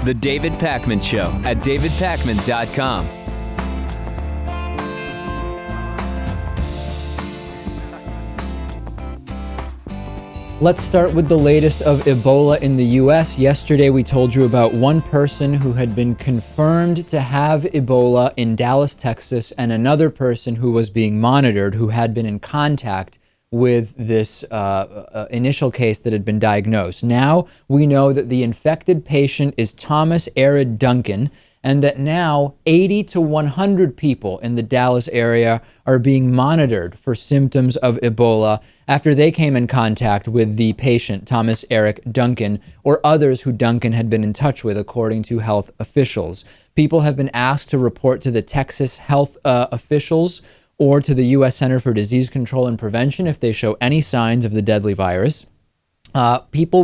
The David Pakman Show at davidpakman.com. Let's start with the latest of Ebola in the U.S. Yesterday, we told you about one person who had been confirmed to have Ebola in Dallas, Texas, and another person who was being monitored who had been in contact with this initial case that had been diagnosed. Now we know that the infected patient is Thomas Arid Duncan, and that now 80 to 100 people in the Dallas area are being monitored for symptoms of Ebola after they came in contact with the patient, Thomas Eric Duncan, or others who Duncan had been in touch with, according to health officials. People have been asked to report to the Texas health officials or to the U.S. Center for Disease Control and Prevention if they show any signs of the deadly virus. People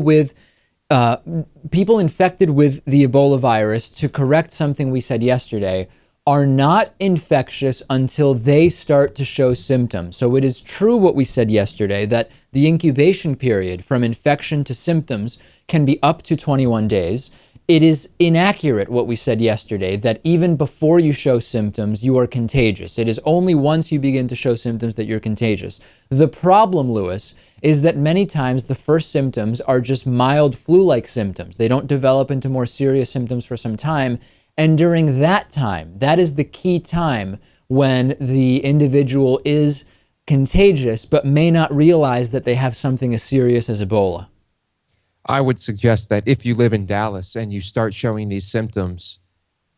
infected with the Ebola virus, to correct something we said yesterday, are not infectious until they start to show symptoms. So it is true what we said yesterday, that the incubation period from infection to symptoms can be up to 21 days. It is inaccurate what we said yesterday, that even before you show symptoms, you are contagious. It is only once you begin to show symptoms that you're contagious. The problem, Lewis, is that many times the first symptoms are just mild flu-like symptoms. They don't develop into more serious symptoms for some time. And during that time, that is the key time when the individual is contagious, but may not realize that they have something as serious as Ebola. I would suggest that if you live in Dallas and you start showing these symptoms,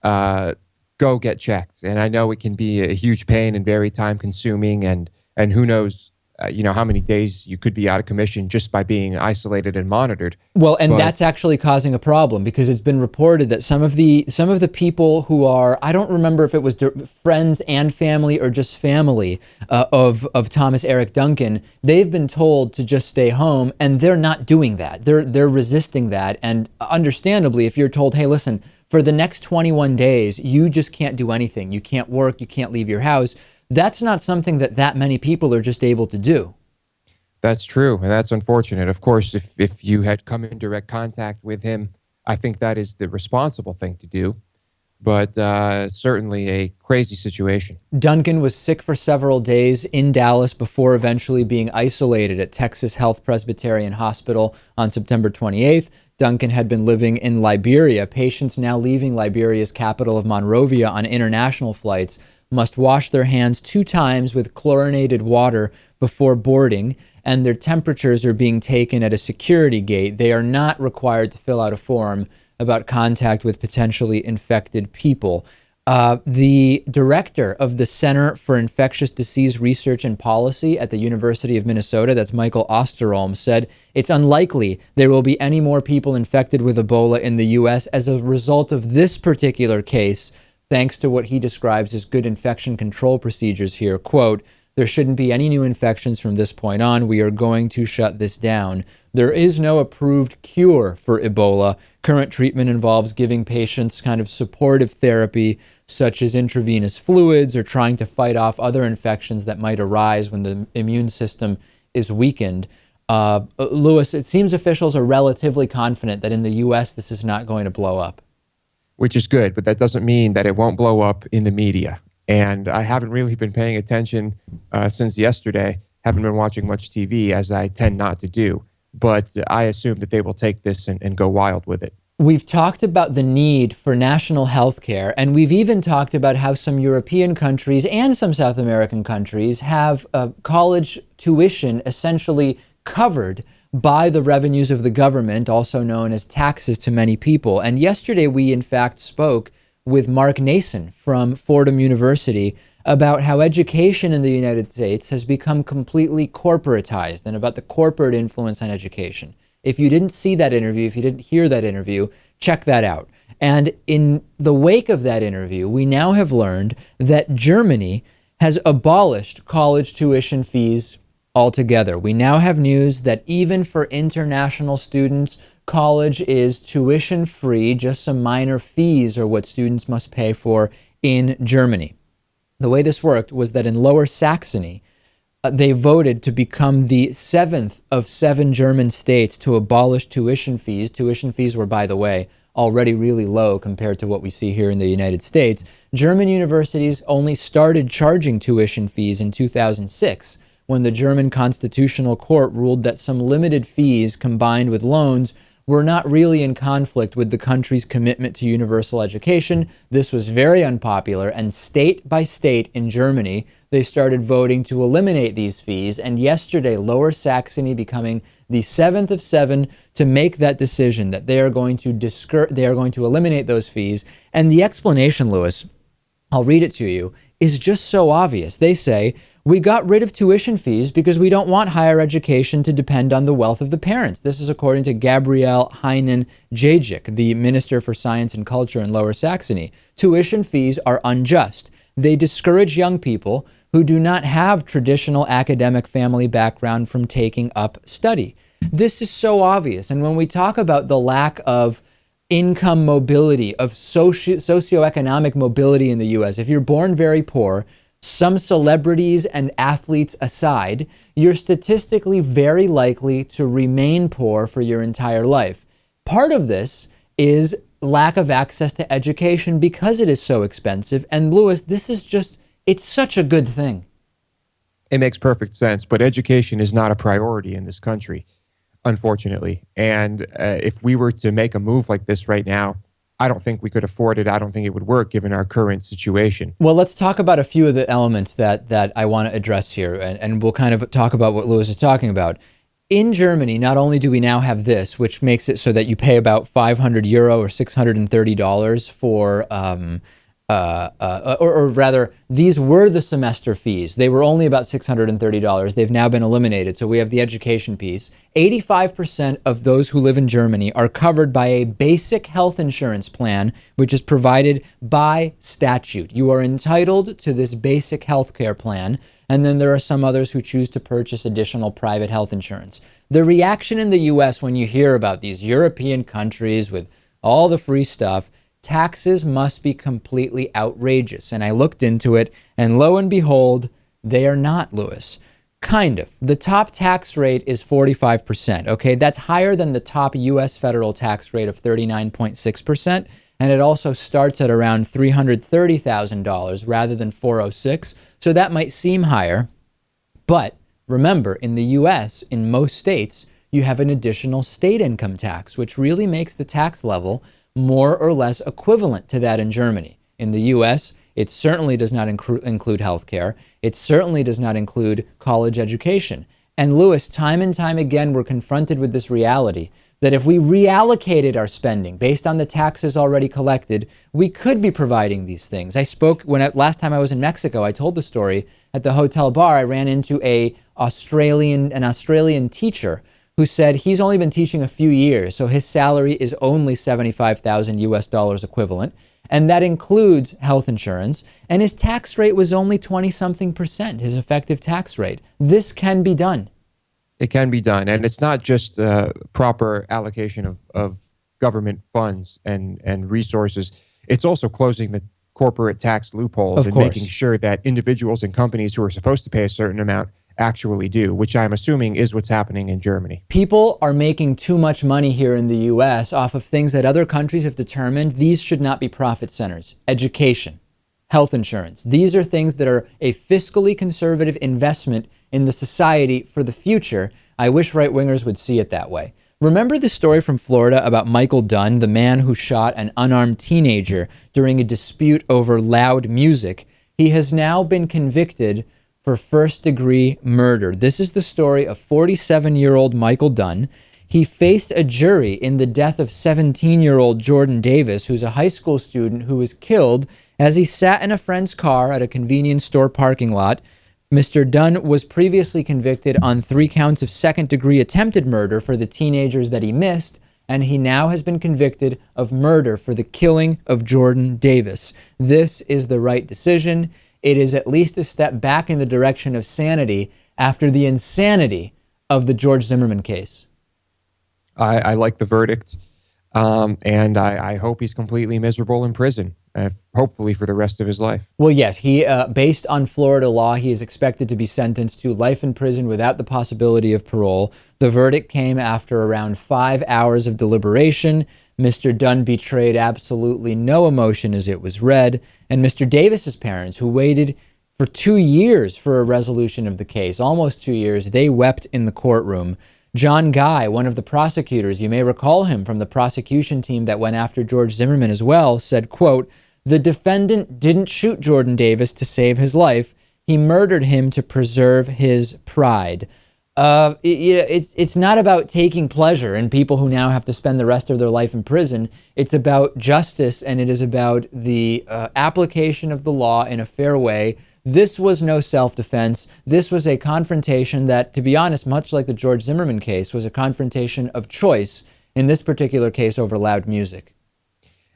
go get checked. And I know it can be a huge pain and very time consuming, and who knows, how many days you could be out of commission just by being isolated and monitored. Well, and that's actually causing a problem, because it's been reported that some of the people who are, I don't remember if it was friends and family or just family of Thomas Eric Duncan, they've been told to just stay home, and they're not doing that. They're resisting that. And understandably, if you're told, hey, listen, for the next 21 days, you just can't do anything. You can't work. You can't leave your house. That's not something that many people are just able to do. That's true, and that's unfortunate. Of course, if you had come in direct contact with him, I think that is the responsible thing to do, but certainly a crazy situation. Duncan was sick for several days in Dallas before eventually being isolated at Texas Health Presbyterian Hospital on September 28th. Duncan had been living in Liberia. Patients now leaving Liberia's capital of Monrovia on international flights must wash their hands 2 times with chlorinated water before boarding, and their temperatures are being taken at a security gate. They are not required to fill out a form about contact with potentially infected people. The director of the Center for Infectious Disease Research and Policy at the University of Minnesota, that's Michael Osterholm, said it's unlikely there will be any more people infected with Ebola in the U.S. as a result of this particular case, thanks to what he describes as good infection control procedures here. Quote, there shouldn't be any new infections from this point on. We are going to shut this down. There is no approved cure for Ebola. Current treatment involves giving patients kind of supportive therapy, such as intravenous fluids, or trying to fight off other infections that might arise when the immune system is weakened. Lewis, it seems officials are relatively confident that in the U.S. this is not going to blow up. Which is good, but that doesn't mean that it won't blow up in the media. And I haven't really been paying attention since yesterday. Haven't been watching much TV, as I tend not to do. But I assume that they will take this and go wild with it. We've talked about the need for national health care, and we've even talked about how some European countries and some South American countries have college tuition essentially covered by the revenues of the government, also known as taxes to many people. And yesterday we in fact spoke with Mark Nason from Fordham University about how education in the United States has become completely corporatized and about the corporate influence on education. If you didn't see that interview, if you didn't hear that interview, check that out. And in the wake of that interview, we now have learned that Germany has abolished college tuition fees altogether. We now have news that even for international students, college is tuition free. Just some minor fees are what students must pay for in Germany. The way this worked was that in Lower Saxony, they voted to become the 7th of 7 German states to abolish tuition fees. Tuition fees were, by the way, already really low compared to what we see here in the United States. German universities only started charging tuition fees in 2006, when the German Constitutional Court ruled that some limited fees combined with loans were not really in conflict with the country's commitment to universal education. This was very unpopular, and state by state in Germany, they started voting to eliminate these fees. And yesterday, Lower Saxony becoming the 7th of 7 to make that decision that they are going to eliminate those fees. And the explanation, Lewis, I'll read it to you, is just so obvious. They say, we got rid of tuition fees because we don't want higher education to depend on the wealth of the parents. This is according to Gabriele Heinen-Jajic, the Minister for Science and Culture in Lower Saxony. Tuition fees are unjust. They discourage young people who do not have traditional academic family background from taking up study. This is so obvious. And when we talk about the lack of income mobility, of socioeconomic mobility in the U.S., if you're born very poor, some celebrities and athletes aside, you're statistically very likely to remain poor for your entire life. Part of this is lack of access to education because it is so expensive. And Lewis, this is just, it's such a good thing. It makes perfect sense, but education is not a priority in this country, unfortunately. And if we were to make a move like this right now, I don't think we could afford it. I don't think it would work given our current situation. Well, let's talk about a few of the elements that I want to address here, and we'll kind of talk about what Lewis is talking about. In Germany, not only do we now have this, which makes it so that you pay about €500 or $630 for, or rather, these were the semester fees. They were only about $630. They've now been eliminated. So we have the education piece. 85% of those who live in Germany are covered by a basic health insurance plan, which is provided by statute. You are entitled to this basic health care plan. And then there are some others who choose to purchase additional private health insurance. The reaction in the US when you hear about these European countries with all the free stuff, taxes must be completely outrageous. And I looked into it, and lo and behold, they are not, Lewis. Kind of. The top tax rate is 45%. Okay, that's higher than the top US federal tax rate of 39.6%. And it also starts at around $330,000 rather than $406,000. So that might seem higher. But remember, in the US, in most states, you have an additional state income tax, which really makes the tax level more or less equivalent to that in Germany. In the US, it certainly does not include healthcare. It certainly does not include college education. And Lewis, time and time again, we're confronted with this reality that if we reallocated our spending based on the taxes already collected, we could be providing these things. I spoke last time I was in Mexico, I told the story at the hotel bar. I ran into an Australian teacher who said he's only been teaching a few years, so his salary is only $75,000 equivalent, and that includes health insurance, and his tax rate was only 20-something%, his effective tax rate. This can be done. It can be done. And it's not just proper allocation of government funds and resources. It's also closing the corporate tax loopholes and making sure that individuals and companies who are supposed to pay a certain amount actually do, which I'm assuming is what's happening in Germany. People are making too much money here in the US off of things that other countries have determined these should not be profit centers. Education, health insurance. These are things that are a fiscally conservative investment in the society for the future. I wish right-wingers would see it that way. Remember the story from Florida about Michael Dunn, the man who shot an unarmed teenager during a dispute over loud music? He has now been convicted for first-degree murder. This is the story of 47-year-old Michael Dunn. He faced a jury in the death of 17-year-old Jordan Davis, who's a high school student who was killed as he sat in a friend's car at a convenience store parking lot. Mr. Dunn was previously convicted on 3 counts of second-degree attempted murder for the teenagers that he missed, and he now has been convicted of murder for the killing of Jordan Davis. This is the right decision. It is at least a step back in the direction of sanity after the insanity of the George Zimmerman case. I like the verdict, and I hope he's completely miserable in prison, hopefully for the rest of his life. Well, yes, he, based on Florida law, he is expected to be sentenced to life in prison without the possibility of parole. The verdict came after around 5 hours of deliberation. Mr. Dunn betrayed absolutely no emotion as it was read, and Mr. Davis's parents, who waited for 2 years for a resolution of the case, almost 2 years, they wept in the courtroom. John Guy, one of the prosecutors, you may recall him from the prosecution team that went after George Zimmerman as well, said, quote, "The defendant didn't shoot Jordan Davis to save his life. He murdered him to preserve his pride." It's not about taking pleasure in people who now have to spend the rest of their life in prison. It's about justice, and it is about the application of the law in a fair way. This was no self-defense. This was a confrontation that, to be honest, much like the George Zimmerman case, was a confrontation of choice, in this particular case over loud music.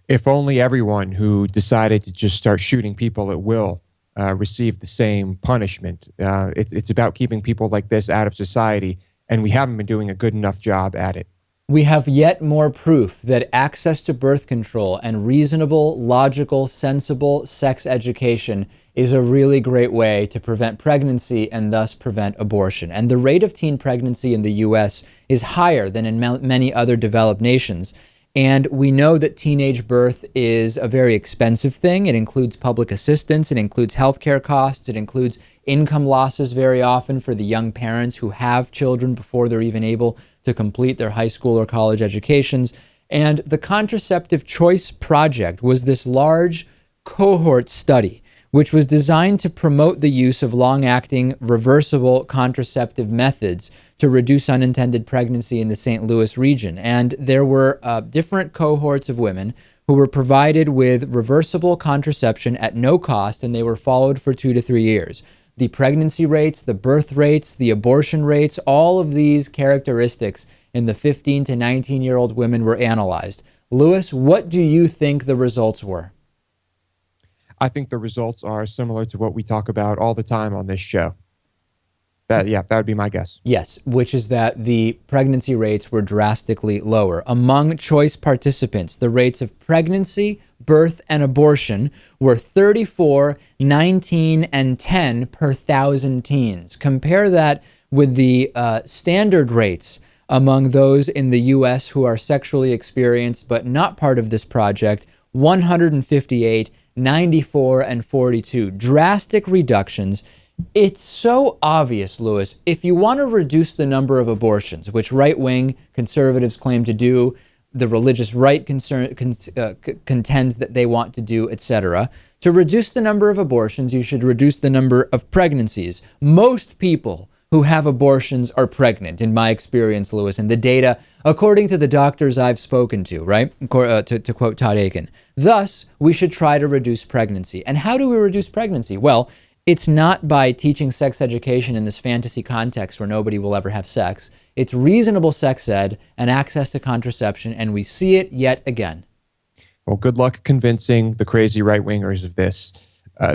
If only everyone who decided to just start shooting people at will received the same punishment. It's about keeping people like this out of society, and we haven't been doing a good enough job at it. We have yet more proof that access to birth control and reasonable, logical, sensible sex education is a really great way to prevent pregnancy and thus prevent abortion. And the rate of teen pregnancy in the U.S. is higher than in many other developed nations. And we know that teenage birth is a very expensive thing. It includes public assistance. It includes healthcare costs. It includes income losses very often for the young parents who have children before they're even able to complete their high school or college educations. And the Contraceptive Choice Project was this large cohort study which was designed to promote the use of long-acting reversible contraceptive methods to reduce unintended pregnancy in the St. Louis region. And there were different cohorts of women who were provided with reversible contraception at no cost, and they were followed for 2 to 3 years. The pregnancy rates, the birth rates, the abortion rates, all of these characteristics in the 15 to 19-year-old women were analyzed. Lewis, what do you think the results were? I think the results are similar to what we talk about all the time on this show. That would be my guess. Yes, which is that the pregnancy rates were drastically lower. Among choice participants, the rates of pregnancy, birth, and abortion were 34, 19, and 10 per 1,000 teens. Compare that with the standard rates among those in the U.S. who are sexually experienced but not part of this project, 158, 94, and 42. Drastic reductions. It's so obvious, Lewis. If you want to reduce the number of abortions, which right-wing conservatives claim to do, the religious right contends that they want to do, etc., to reduce the number of abortions, you should reduce the number of pregnancies. Most people who have abortions are pregnant, in my experience, Lewis, and the data, according to the doctors I've spoken to, right? To quote Todd Aiken. Thus, we should try to reduce pregnancy. And how do we reduce pregnancy? Well, it's not by teaching sex education in this fantasy context where nobody will ever have sex. It's reasonable sex ed and access to contraception, and we see it yet again. Well, good luck convincing the crazy right-wingers of this.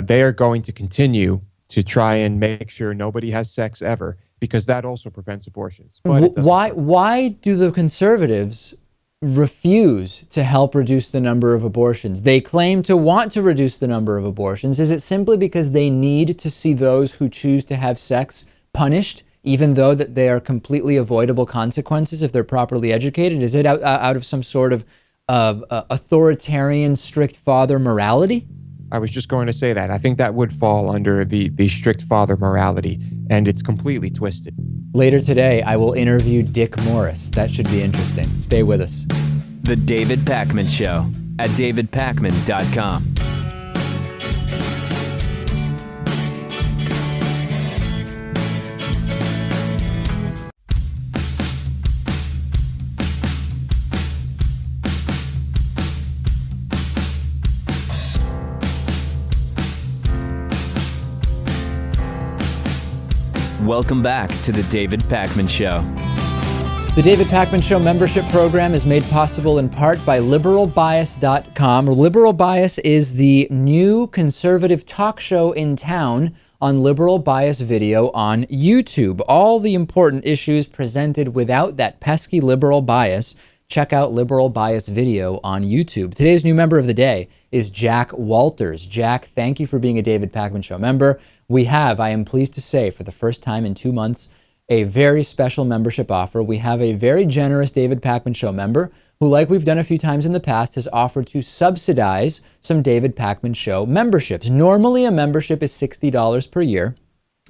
They are going to continue to try and make sure nobody has sex ever, because that also prevents abortions. But why do the conservatives refuse to help reduce the number of abortions? They claim to want to reduce the number of abortions. Is it simply because they need to see those who choose to have sex punished, even though that they are completely avoidable consequences if they're properly educated? Is it out of some sort of authoritarian, strict father morality? I was just going to say that. I think that would fall under the strict father morality, and it's completely twisted. Later today, I will interview Dick Morris. That should be interesting. Stay with us. The David Pakman Show at davidpakman.com. Welcome back to The David Pakman Show. The David Pakman Show membership program is made possible in part by liberalbias.com. Liberal Bias is the new conservative talk show in town on Liberal Bias Video on YouTube. All the important issues presented without that pesky liberal bias. Check out Liberal Bias Video on YouTube. Today's new member of the day is Jack Walters. Jack, thank you for being a David Pakman Show member. We have, I am pleased to say, for the first time in 2 months, a very special membership offer. We have a very generous David Pakman Show member who, like we've done a few times in the past, has offered to subsidize some David Pakman Show memberships. Normally, a membership is $60 per year.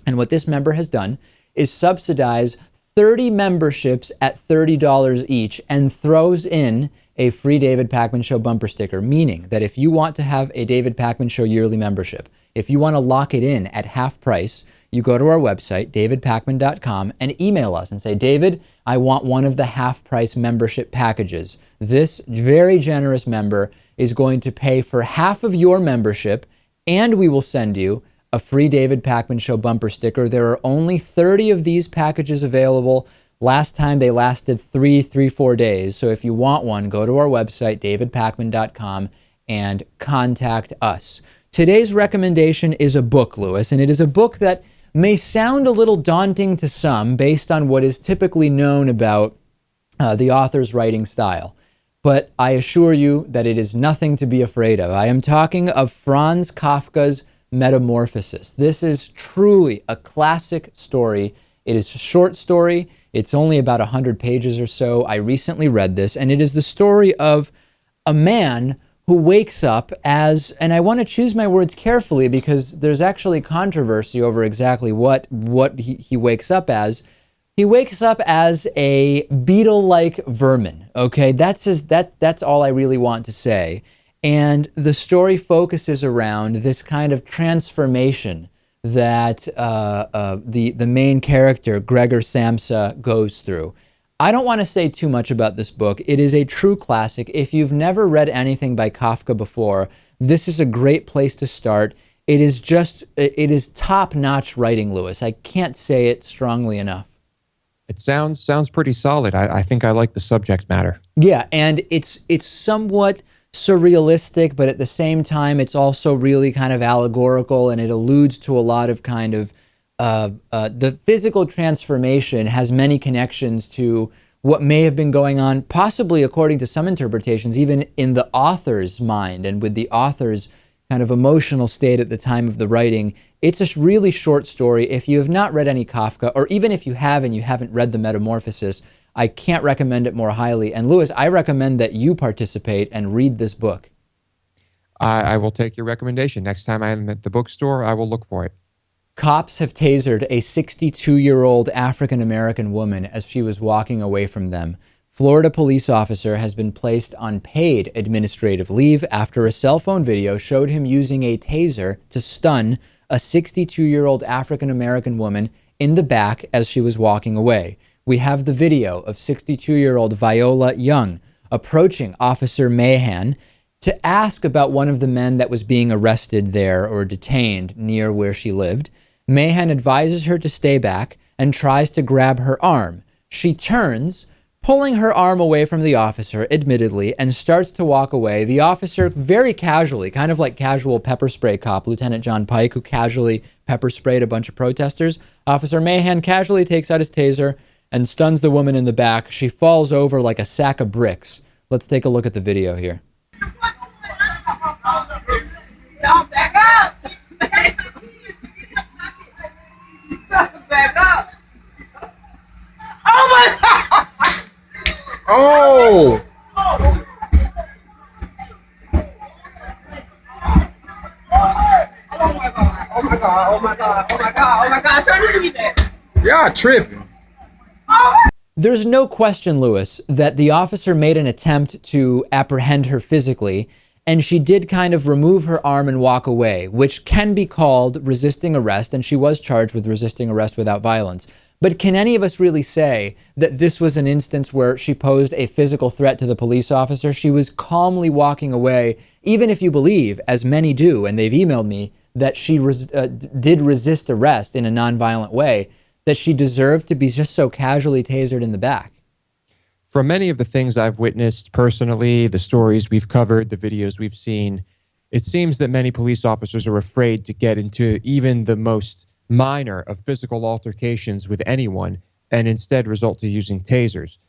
And what this member has done is subsidize 30 memberships at $30 each and throws in a free David Pakman Show bumper sticker, meaning that if you want to have a David Pakman Show yearly membership, if you want to lock it in at half price, you go to our website, davidpakman.com, and email us and say, David, I want one of the half price membership packages. This very generous member is going to pay for half of your membership, and we will send you a free David Pakman Show bumper sticker. There are only 30 of these packages available. Last time they lasted 4 days. So if you want one, go to our website, davidpakman.com, and contact us. Today's recommendation is a book, Lewis, and it is a book that may sound a little daunting to some based on what is typically known about the author's writing style. But I assure you that it is nothing to be afraid of. I am talking of Franz Kafka's Metamorphosis. This is truly a classic story. It is a short story. It's only about 100 pages or so. I recently read this, and it is the story of a man who wakes up as, and I want to choose my words carefully because there's actually controversy over exactly what he wakes up as. He wakes up as a beetle-like vermin. Okay, that's all I really want to say. And the story focuses around this kind of transformation that the main character, Gregor Samsa, goes through. I don't want to say too much about this book. It is a true classic. If you've never read anything by Kafka before, this is a great place to start. It is top-notch writing, Lewis. I can't say it strongly enough. It sounds pretty solid. I think I like the subject matter. Yeah, and it's somewhat surrealistic, but at the same time, it's also really kind of allegorical, and it alludes to a lot of kind of the physical transformation has many connections to what may have been going on, possibly according to some interpretations, even in the author's mind and with the author's kind of emotional state at the time of the writing. It's a really short story. If you have not read any Kafka, or even if you have and you haven't read The Metamorphosis, I can't recommend it more highly. And Lewis, I recommend that you participate and read this book. I will take your recommendation. Next time I'm at the bookstore, I will look for it. Cops have tasered a 62-year-old African-American woman as she was walking away from them. Florida police officer has been placed on paid administrative leave after a cell phone video showed him using a taser to stun a 62-year-old African-American woman in the back as she was walking away. We have the video of 62-year-old Viola Young approaching Officer Mahan to ask about one of the men that was being arrested there or detained near where she lived. Mahan advises her to stay back and tries to grab her arm. She turns, pulling her arm away from the officer, admittedly, and starts to walk away. The officer very casually, kind of like casual pepper spray cop, Lieutenant John Pike, who casually pepper sprayed a bunch of protesters. Officer Mahan casually takes out his taser and stuns the woman in the back. She falls over like a sack of bricks. Let's take a look at the video here. Y'all back up! Back up! Oh my God! Oh! Oh my God! Oh my God! Oh my God! Oh my God! Oh my God! Turn to me, man! Y'all tripping. There's no question, Lewis, that the officer made an attempt to apprehend her physically, and she did kind of remove her arm and walk away, which can be called resisting arrest, and she was charged with resisting arrest without violence. But can any of us really say that this was an instance where she posed a physical threat to the police officer? She was calmly walking away, even if you believe, as many do, and they've emailed me, that she did resist arrest in a nonviolent way, that she deserved to be just so casually tasered in the back. From many of the things I've witnessed personally, the stories we've covered, the videos we've seen, it seems that many police officers are afraid to get into even the most minor of physical altercations with anyone and instead resort to using tasers.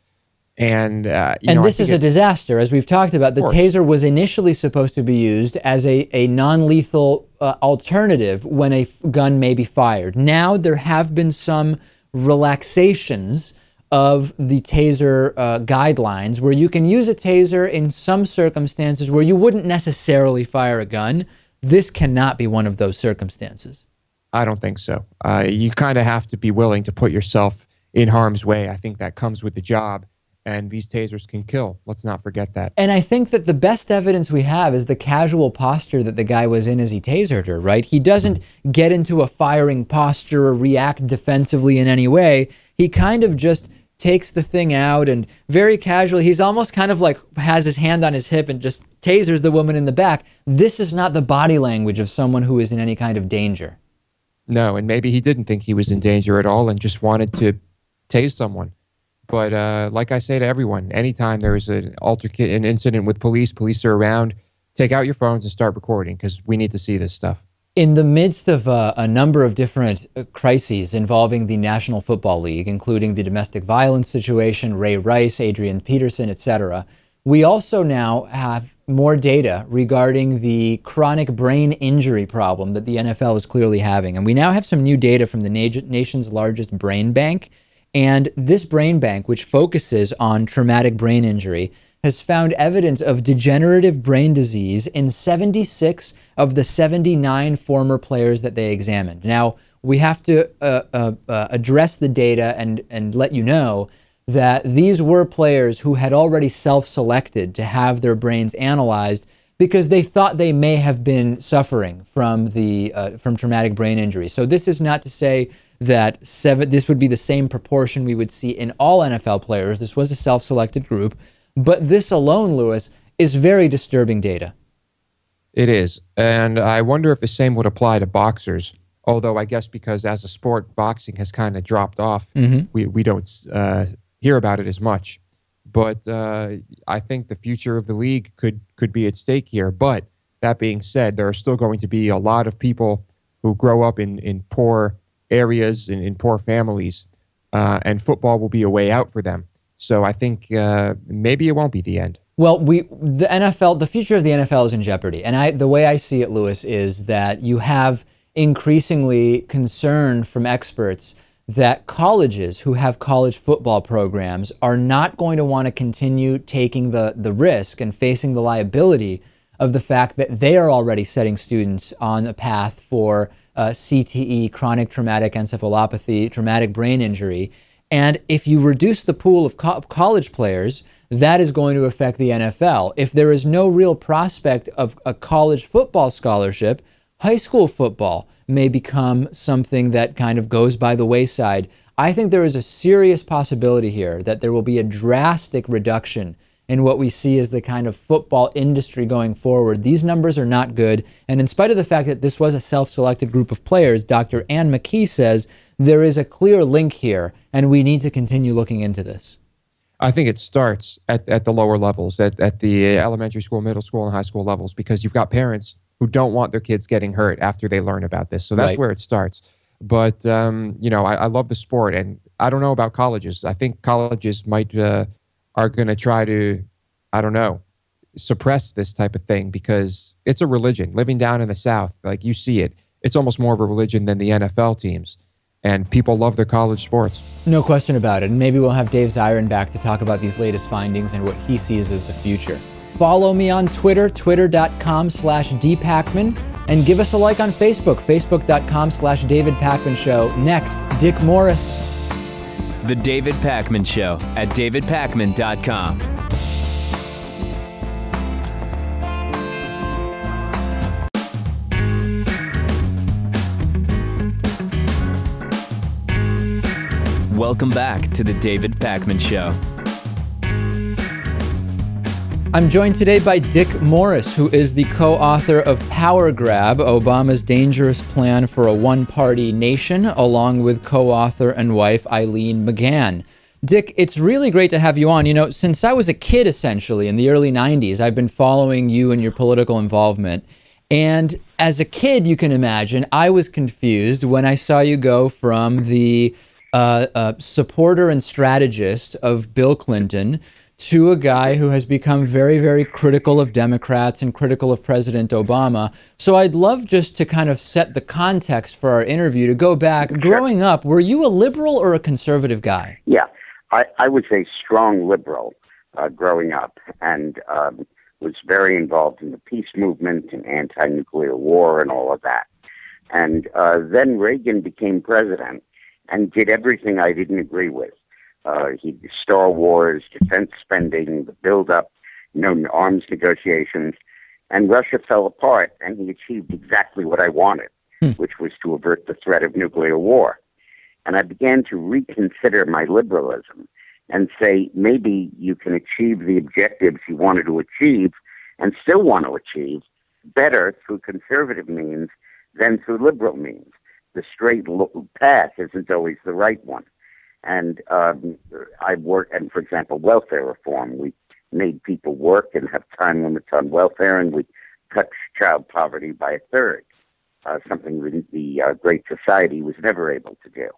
And this is a disaster, as we've talked about. The taser was initially supposed to be used as a non-lethal alternative when a gun may be fired. Now there have been some relaxations of the taser guidelines, where you can use a taser in some circumstances where you wouldn't necessarily fire a gun. This cannot be one of those circumstances. I don't think so. You kind of have to be willing to put yourself in harm's way. I think that comes with the job, and these tasers can kill. Let's not forget that. And I think that the best evidence we have is the casual posture that the guy was in as he tasered her, right? He doesn't get into a firing posture or react defensively in any way. He kind of just takes the thing out and very casually, he's almost kind of like has his hand on his hip and just tasers the woman in the back. This is not the body language of someone who is in any kind of danger. No, and maybe he didn't think he was in danger at all and just wanted to tase someone. But like I say to everyone, anytime there is an incident with police are around, take out your phones and start recording, because we need to see this stuff. In the midst of a number of different crises involving the National Football League, including the domestic violence situation, Ray Rice, Adrian Peterson, etc., we also now have more data regarding the chronic brain injury problem that the NFL is clearly having. And we now have some new data from the nation's largest brain bank. And this brain bank, which focuses on traumatic brain injury, has found evidence of degenerative brain disease in 76 of the 79 former players that they examined. Now, we have to address the data and let you know that these were players who had already self-selected to have their brains analyzed because they thought they may have been suffering from traumatic brain injury. So this is not to say that this would be the same proportion we would see in all NFL players. This was a self-selected group. But this alone, Lewis, is very disturbing data. It is. And I wonder if the same would apply to boxers. Although I guess because as a sport, boxing has kind of dropped off. We don't hear about it as much. But I think the future of the league could be at stake here. But that being said, there are still going to be a lot of people who grow up in poor areas, in poor families, and football will be a way out for them. So I think maybe it won't be the end. Well, the future of the NFL is in jeopardy. And the way I see it, Lewis, is that you have increasingly concern from experts that colleges who have college football programs are not going to want to continue taking the risk and facing the liability of the fact that they are already setting students on a path for CTE, chronic traumatic encephalopathy, traumatic brain injury. And if you reduce the pool of college players, that is going to affect the NFL. If there is no real prospect of a college football scholarship, high school football may become something that kind of goes by the wayside. I think there is a serious possibility here that there will be a drastic reduction in what we see as the kind of football industry going forward. These numbers are not good. And in spite of the fact that this was a self-selected group of players, Dr. Ann McKee says there is a clear link here, and we need to continue looking into this. I think it starts at the lower levels, at the elementary school, middle school, and high school levels, because you've got parents who don't want their kids getting hurt after they learn about this. So that's Right. where it starts. But, I love the sport, and I don't know about colleges. I think colleges are going to try to, suppress this type of thing because it's a religion. Living down in the South, like you see it, it's almost more of a religion than the NFL teams. And people love their college sports. No question about it. And maybe we'll have Dave Zirin back to talk about these latest findings and what he sees as the future. Follow me on Twitter, twitter.com/dpacman, and give us a like on Facebook, facebook.com/David Pakman Show. Next, Dick Morris. The David Pakman Show at davidpakman.com. Welcome back to the David Pakman Show. I'm joined today by Dick Morris, who is the co-author of Power Grab, Obama's Dangerous Plan for a One-Party Nation, along with co-author and wife Eileen McGann. Dick, it's really great to have you on. You know, since I was a kid, essentially, in the early 90s, I've been following you and your political involvement. And as a kid, you can imagine, I was confused when I saw you go from the supporter and strategist of Bill Clinton to a guy who has become very, very critical of Democrats and critical of President Obama. So I'd love just to kind of set the context for our interview, to go back. Growing up, were you a liberal or a conservative guy? Yeah. I was a strong liberal growing up, and was very involved in the peace movement and anti-nuclear war and all of that. And then Reagan became president and did everything I didn't agree with. He Star Wars, defense spending, the buildup, arms negotiations, and Russia fell apart, and he achieved exactly what I wanted, which was to avert the threat of nuclear war. And I began to reconsider my liberalism and say, maybe you can achieve the objectives you wanted to achieve and still want to achieve better through conservative means than through liberal means. The straight path isn't always the right one. And I work, and for example, welfare reform. We made people work and have time limits on welfare, and we cut child poverty by a third, something the Great Society was never able to do.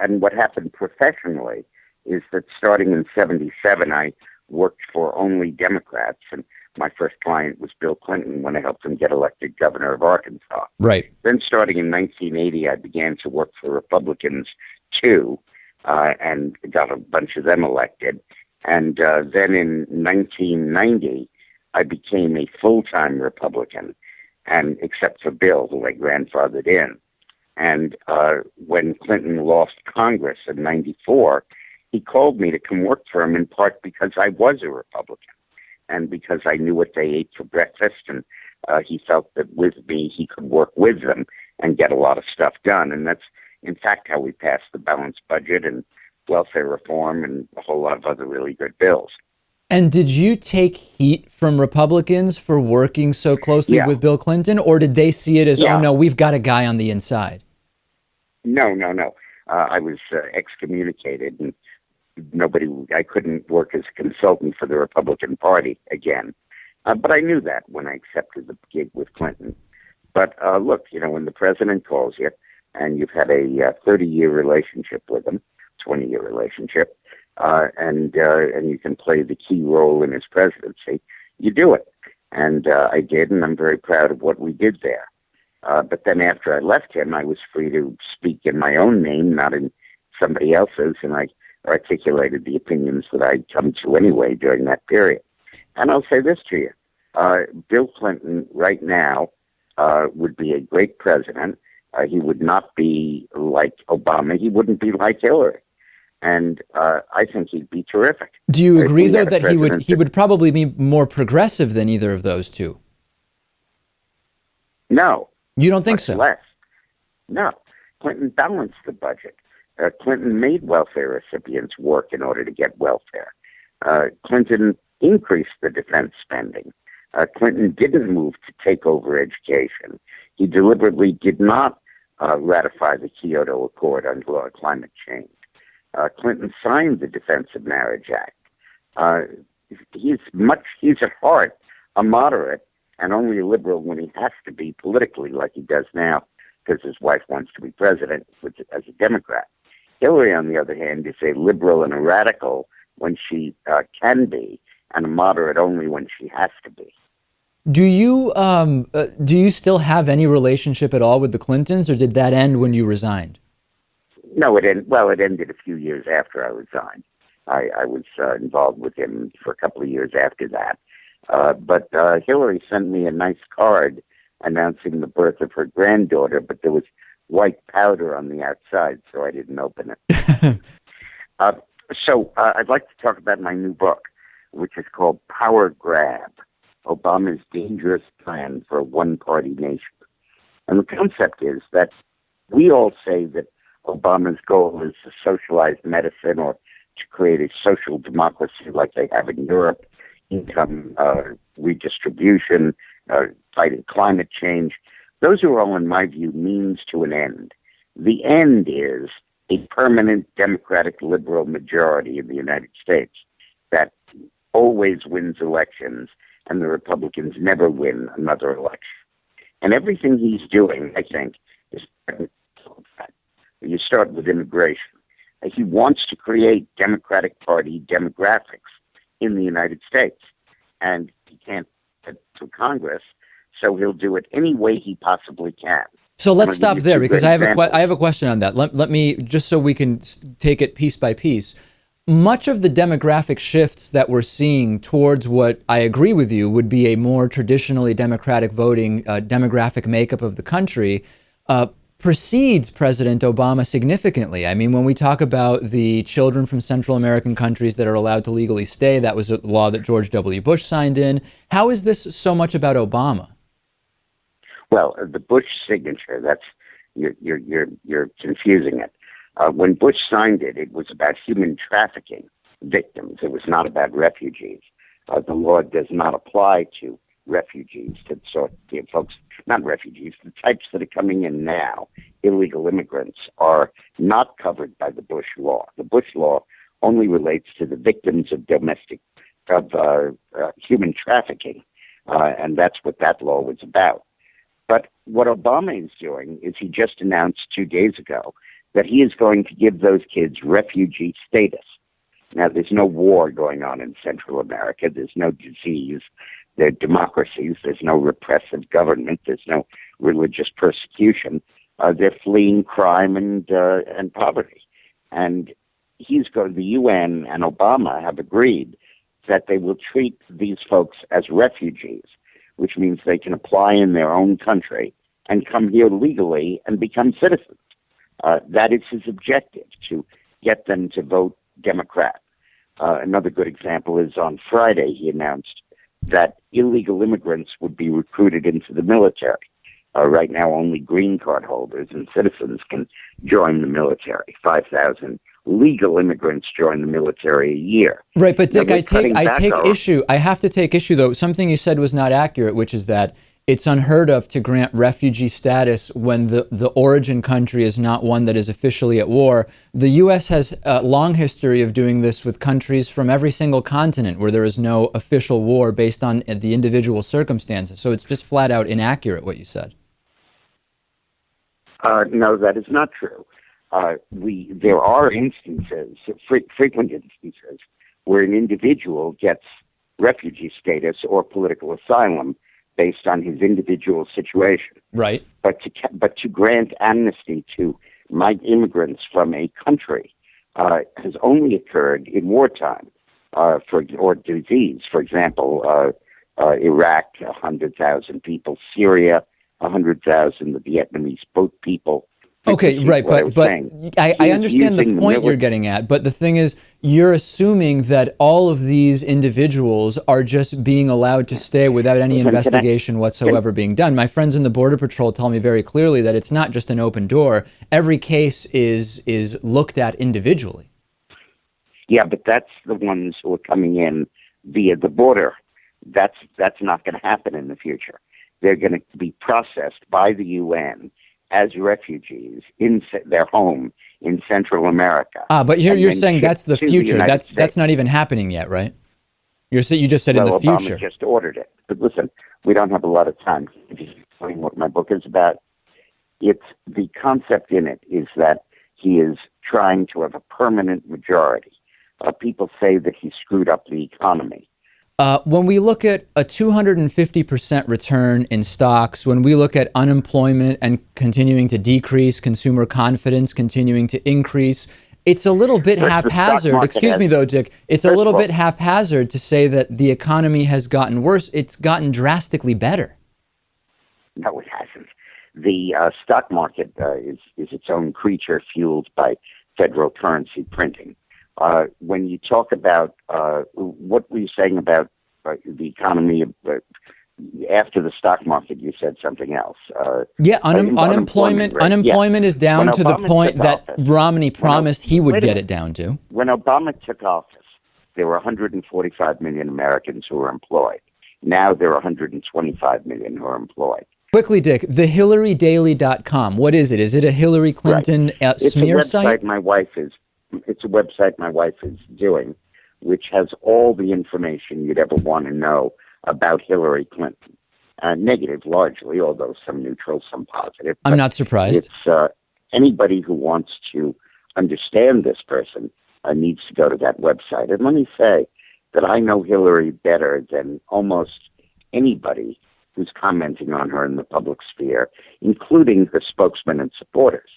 And what happened professionally is that starting in '77, I worked for only Democrats, and my first client was Bill Clinton when I helped him get elected governor of Arkansas. Right. Then starting in 1980, I began to work for Republicans too, and got a bunch of them elected. And then in 1990, I became a full-time Republican, and except for Bill, who I grandfathered in. And when Clinton lost Congress in '94, he called me to come work for him, in part because I was a Republican and because I knew what they ate for breakfast, and he felt that with me he could work with them and get a lot of stuff done. And that's, in fact, how we passed the balanced budget and welfare reform and a whole lot of other really good bills. And did you take heat from Republicans for working so closely with Bill Clinton, or did they see it as, oh no, we've got a guy on the inside? No. I was excommunicated, and I couldn't work as a consultant for the Republican Party again. But I knew that when I accepted the gig with Clinton. But look, when the president calls you and you've had a 30-year relationship with him, 20-year relationship, and you can play the key role in his presidency, you do it. And I did, and I'm very proud of what we did there. But then after I left him, I was free to speak in my own name, not in somebody else's, and I articulated the opinions that I'd come to anyway during that period. And I'll say this to you. Bill Clinton right now would be a great president. He would not be like Obama. He wouldn't be like Hillary. And I think he'd be terrific. Do you agree, though, that he would probably be more progressive than either of those two? No. You don't think so? Less. No. Clinton balanced the budget. Clinton made welfare recipients work in order to get welfare. Clinton increased the defense spending. Clinton didn't move to take over education. He deliberately did not ratify the Kyoto Accord on climate change. Clinton signed the Defense of Marriage Act. He's at heart a moderate and only a liberal when he has to be politically, like he does now, because his wife wants to be president as a Democrat. Hillary, on the other hand, is a liberal and a radical when she can be, and a moderate only when she has to be. Do you still have any relationship at all with the Clintons, or did that end when you resigned? No, it ended a few years after I resigned. I was involved with him for a couple of years after that. But Hillary sent me a nice card announcing the birth of her granddaughter, but there was white powder on the outside, so I didn't open it. So I'd like to talk about my new book, which is called Power Grab, Obama's Dangerous Plan for a One-Party Nation. And the concept is that we all say that Obama's goal is to socialize medicine or to create a social democracy like they have in Europe, income redistribution, fighting climate change. Those are all, in my view, means to an end. The end is a permanent Democratic liberal majority in the United States that always wins elections, and the Republicans never win another election. And everything he's doing, I think, is you start with immigration. He wants to create Democratic Party demographics in the United States, and he can't get to Congress, so he'll do it any way he possibly can. So let's stop there because I examples. have a question on that. Let me, just so we can take it piece by piece. Much of the demographic shifts that we're seeing towards what I agree with you would be a more traditionally democratic voting demographic makeup of the country precedes President Obama significantly. I mean, when we talk about the children from Central American countries that are allowed to legally stay, that was a law that George W. Bush signed in. How is this so much about Obama? Well, the Bush signature, you're confusing it. When Bush signed it, it was about human trafficking victims. It was not about refugees. The law does not apply to refugees, to folks, not refugees, the types that are coming in now, illegal immigrants, are not covered by the Bush law. The Bush law only relates to the victims of human trafficking, and that's what that law was about. But what Obama is doing is he just announced 2 days ago that he is going to give those kids refugee status. Now, there's no war going on in Central America. There's no disease. They're democracies. There's no repressive government. There's no religious persecution. They're fleeing crime and poverty. And the UN and Obama have agreed that they will treat these folks as refugees, which means they can apply in their own country and come here legally and become citizens. That is his objective, to get them to vote Democrat. Another good example is on Friday he announced that illegal immigrants would be recruited into the military. Right now, only green card holders and citizens can join the military. 5,000 legal immigrants join the military a year. Right, but Dick, I have to take issue, though. Something you said was not accurate, which is that it's unheard of to grant refugee status when the origin country is not one that is officially at war. The U.S. has a long history of doing this with countries from every single continent where there is no official war based on the individual circumstances. So it's just flat out inaccurate what you said. No, that is not true. There are instances, frequent instances, where an individual gets refugee status or political asylum based on his individual situation. Right. But to grant amnesty to immigrants from a country has only occurred in wartime or disease. For example, Iraq, 100,000 people; Syria, 100,000; the Vietnamese boat people. Okay, right, but I understand the point you're getting at, but the thing is, you're assuming that all of these individuals are just being allowed to stay without any investigation whatsoever being done. My friends in the Border Patrol tell me very clearly that it's not just an open door. Every case is looked at individually. Yeah, but that's the ones who are coming in via the border. That's not going to happen in the future. They're going to be processed by the UN as refugees in their home in Central America. But you're saying that's the future. That's not even happening yet, right? You just said in the future. Obama just ordered it. But listen, we don't have a lot of time to explain what my book is about. It's the concept in it is that he is trying to have a permanent majority. People say that he screwed up the economy. When we look at a 250% return in stocks, when we look at unemployment and continuing to decrease, consumer confidence continuing to increase, it's a little bit haphazard. Excuse me, though, Dick. It's a little bit haphazard to say that the economy has gotten worse. It's gotten drastically better. No, it hasn't. The stock market is its own creature, fueled by federal currency printing. When you talk about what were you saying about the economy after the stock market, you said something else. Unemployment. Right? Unemployment is down to the point that Romney promised he would get it down to. When Obama took office, there were 145 million Americans who were employed. Now there are 125 million who are employed. Quickly, Dick, thehillarydaily.com. What is it? Is it a Hillary Clinton smear site? It's a website my wife is doing, which has all the information you'd ever want to know about Hillary Clinton. Negative, largely, although some neutral, some positive. I'm not surprised. It's anybody who wants to understand this person needs to go to that website. And let me say that I know Hillary better than almost anybody who's commenting on her in the public sphere, including her spokesman and supporters,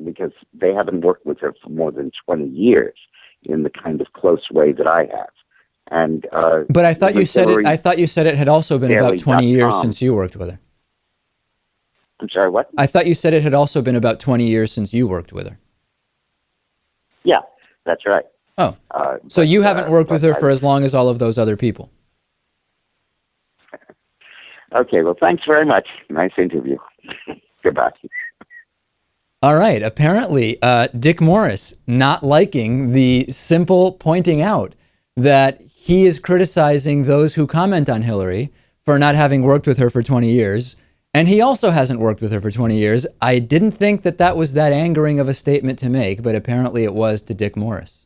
because they haven't worked with her for more than 20 years in the kind of close way that I have. And but I thought you said it. I thought you said it had also been about 20 years since you worked with her. I'm sorry, what? I thought you said it had also been about 20 years since you worked with her. Yeah, that's right. Oh, so you haven't worked with her for as long as all of those other people. Okay, well, thanks very much. Nice interview. Goodbye. All right. Apparently, Dick Morris not liking the simple pointing out that he is criticizing those who comment on Hillary for not having worked with her for 20 years. And he also hasn't worked with her for 20 years. I didn't think that that was that angering of a statement to make, but apparently it was to Dick Morris.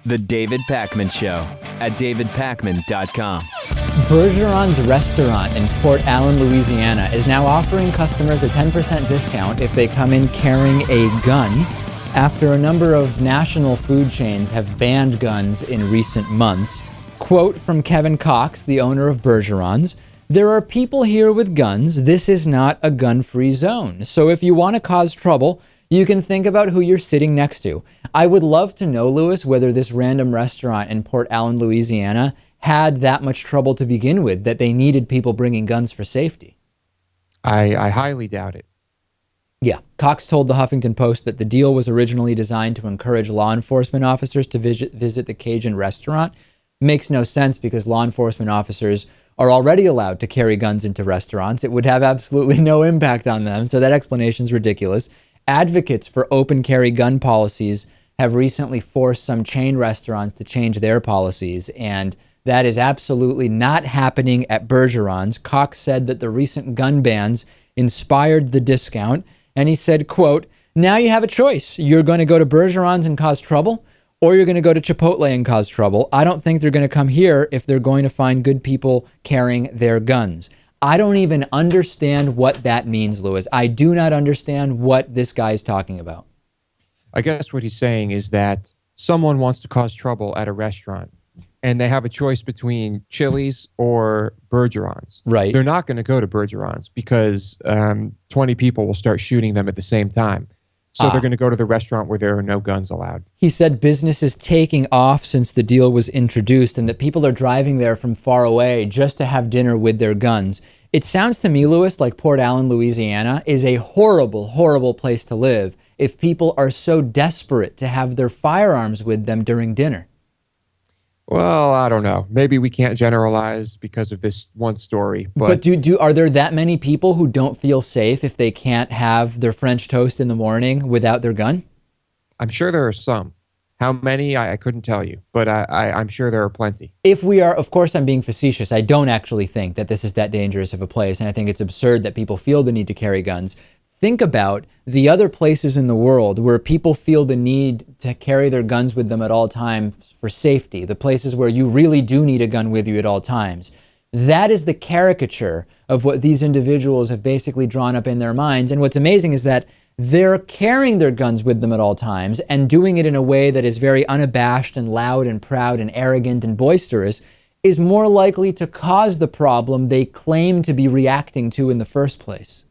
The David Pakman Show at davidpakman.com. Bergeron's restaurant in Port Allen, Louisiana is now offering customers a 10% discount if they come in carrying a gun after a number of national food chains have banned guns in recent months. Quote from Kevin Cox, the owner of Bergeron's, "There are people here with guns. This is not a gun-free zone. So if you want to cause trouble, you can think about who you're sitting next to." I would love to know, Lewis, whether this random restaurant in Port Allen, Louisiana had that much trouble to begin with, that they needed people bringing guns for safety. I highly doubt it. Yeah. Cox told the Huffington Post that the deal was originally designed to encourage law enforcement officers to visit the Cajun restaurant. Makes no sense because law enforcement officers are already allowed to carry guns into restaurants. It would have absolutely no impact on them, so that explanation is ridiculous. Advocates for open carry gun policies have recently forced some chain restaurants to change their policies, and that is absolutely not happening at Bergeron's. Cox said that the recent gun bans inspired the discount, and he said, quote, "Now you have a choice. You're going to go to Bergeron's and cause trouble, or you're going to go to Chipotle and cause trouble. I don't think they're going to come here if they're going to find good people carrying their guns." I don't even understand what that means, Lewis. I do not understand what this guy is talking about. I guess what he's saying is that someone wants to cause trouble at a restaurant and they have a choice between Chili's or Bergeron's. Right. They're not going to go to Bergeron's because 20 people will start shooting them at the same time. So they're going to go to the restaurant where there are no guns allowed. He said business is taking off since the deal was introduced and that people are driving there from far away just to have dinner with their guns. It sounds to me, Lewis, like Port Allen, Louisiana is a horrible, horrible place to live if people are so desperate to have their firearms with them during dinner. Well, I don't know. Maybe we can't generalize because of this one story. But are there that many people who don't feel safe if they can't have their French toast in the morning without their gun? I'm sure there are some. How many, I couldn't tell you, but I'm sure there are plenty. If we are, of course, I'm being facetious. I don't actually think that this is that dangerous of a place, and I think it's absurd that people feel the need to carry guns. Think about the other places in the world where people feel the need to carry their guns with them at all times for safety, the places where you really do need a gun with you at all times. That is the caricature of what these individuals have basically drawn up in their minds. And what's amazing is that they're carrying their guns with them at all times and doing it in a way that is very unabashed and loud and proud and arrogant and boisterous is more likely to cause the problem they claim to be reacting to in the first place.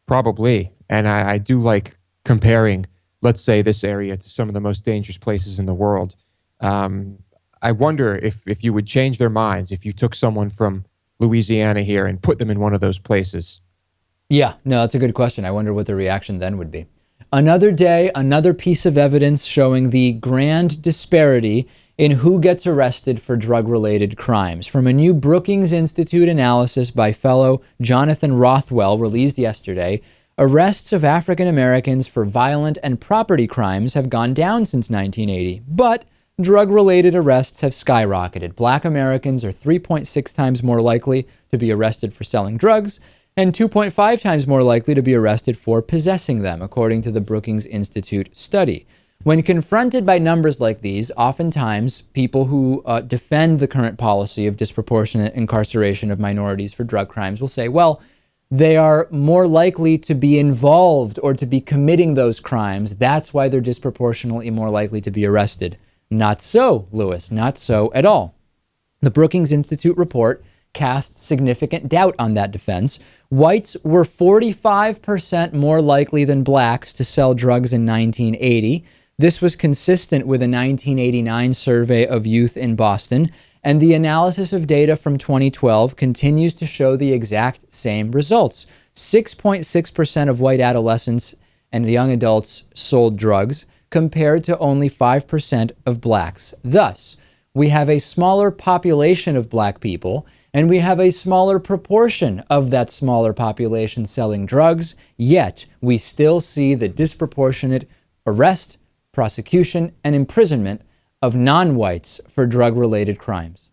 Probably. And I do like comparing, let's say, this area to some of the most dangerous places in the world. I wonder if you would change their minds if you took someone from Louisiana here and put them in one of those places. Yeah, no, that's a good question. I wonder what the reaction then would be. Another day, another piece of evidence showing the grand disparity in who gets arrested for drug-related crimes. From a new Brookings Institute analysis by fellow Jonathan Rothwell released yesterday, arrests of African Americans for violent and property crimes have gone down since 1980, but drug-related arrests have skyrocketed. Black Americans are 3.6 times more likely to be arrested for selling drugs and 2.5 times more likely to be arrested for possessing them, according to the Brookings Institute study. When confronted by numbers like these, oftentimes people who defend the current policy of disproportionate incarceration of minorities for drug crimes will say, well, they are more likely to be involved or to be committing those crimes. That's why they're disproportionately more likely to be arrested. Not so, Lewis, not so at all. The Brookings Institute report casts significant doubt on that defense. Whites were 45% more likely than blacks to sell drugs in 1980. This was consistent with a 1989 survey of youth in Boston, and the analysis of data from 2012 continues to show the exact same results. 6.6% of white adolescents and young adults sold drugs, compared to only 5% of blacks. Thus, we have a smaller population of black people, and we have a smaller proportion of that smaller population selling drugs, yet we still see the disproportionate arrest, prosecution, and imprisonment of non-whites for drug-related crimes.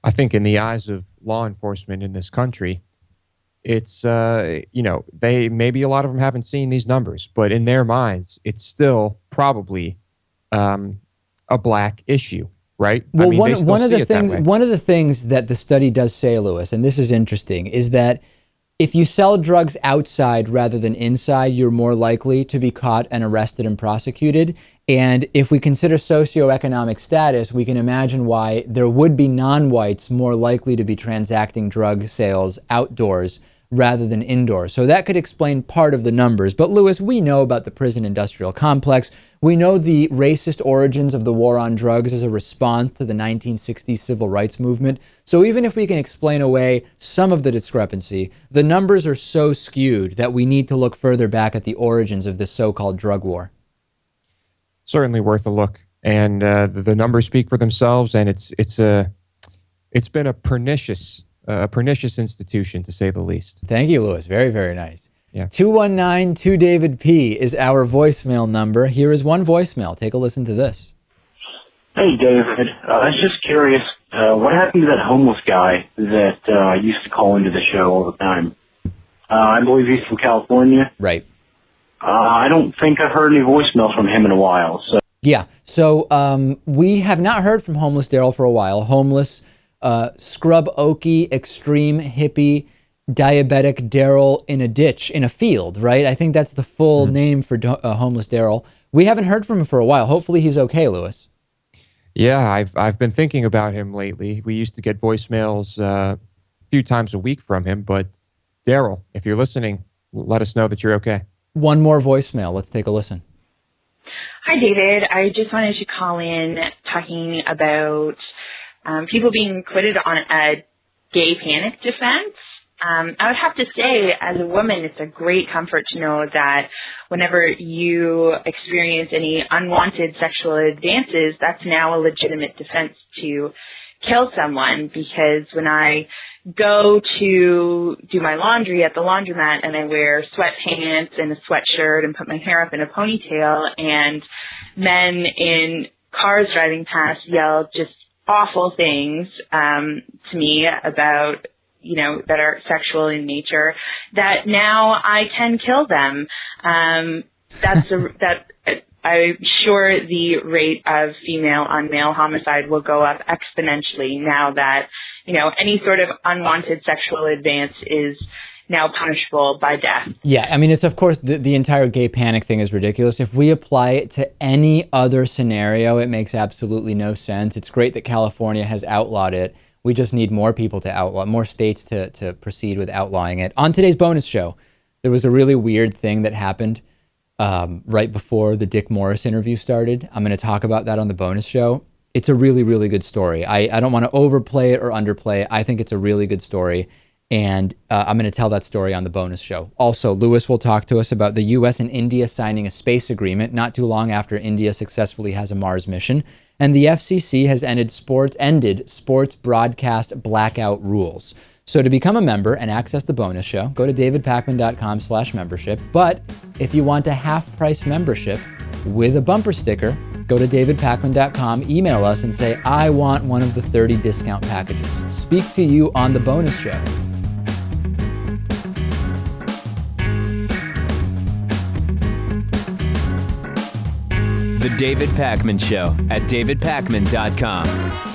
I think in the eyes of law enforcement in this country, it's, they maybe a lot of them haven't seen these numbers, but in their minds, it's still probably a black issue, right? Well, I mean, one of the things that the study does say, Lewis, and this is interesting, is that if you sell drugs outside rather than inside, you're more likely to be caught and arrested and prosecuted. And if we consider socioeconomic status, we can imagine why there would be non-whites more likely to be transacting drug sales outdoors rather than indoors. So that could explain part of the numbers. But Lewis, we know about the prison industrial complex. We know the racist origins of the war on drugs as a response to the 1960s civil rights movement. So even if we can explain away some of the discrepancy, the numbers are so skewed that we need to look further back at the origins of this so-called drug war. Certainly worth a look. And the numbers speak for themselves, and it's been a pernicious institution, to say the least. Thank you, Lewis. Very, very nice. Yeah. 219-2DAVID-P is our voicemail number. Here is one voicemail. Take a listen to this. Hey, David. I was just curious, what happened to that homeless guy that used to call into the show all the time? I believe he's from California. Right. I don't think I've heard any voicemails from him in a while. So. Yeah. So we have not heard from Homeless Daryl for a while. Homeless Scrub Okie, extreme hippie, diabetic Daryl in a ditch, in a field, right? I think that's the full name for Homeless Daryl. We haven't heard from him for a while. Hopefully he's okay, Lewis. Yeah, I've been thinking about him lately. We used to get voicemails a few times a week from him, but Daryl, if you're listening, let us know that you're okay. One more voicemail. Let's take a listen. Hi, David. I just wanted to call in talking about people being acquitted on a gay panic defense. I would have to say, as a woman, it's a great comfort to know that whenever you experience any unwanted sexual advances, that's now a legitimate defense to kill someone. Because when I go to do my laundry at the laundromat and I wear sweatpants and a sweatshirt and put my hair up in a ponytail, and men in cars driving past yell just awful things to me about, that are sexual in nature, that now I can kill them. I'm sure the rate of female on male homicide will go up exponentially now that, any sort of unwanted sexual advance is now punishable by death. Yeah, I mean, it's of course, the entire gay panic thing is ridiculous. If we apply it to any other scenario, it makes absolutely no sense. It's great that California has outlawed it. We just need more people to outlaw, more states to proceed with outlawing it. On today's bonus show, there was a really weird thing that happened right before the Dick Morris interview started. I'm going to talk about that on the bonus show. It's a really, really good story. I don't want to overplay it or underplay it. I think it's a really good story. And I'm going to tell that story on the bonus show. Also, Lewis will talk to us about the U.S. and India signing a space agreement not too long after India successfully has a Mars mission. And the FCC has ended sports broadcast blackout rules. So to become a member and access the bonus show, go to davidpakman.com/membership. But if you want a half-price membership with a bumper sticker, go to davidpakman.com, email us and say, I want one of the 30 discount packages. Speak to you on the bonus show. David Pakman Show at davidpakman.com.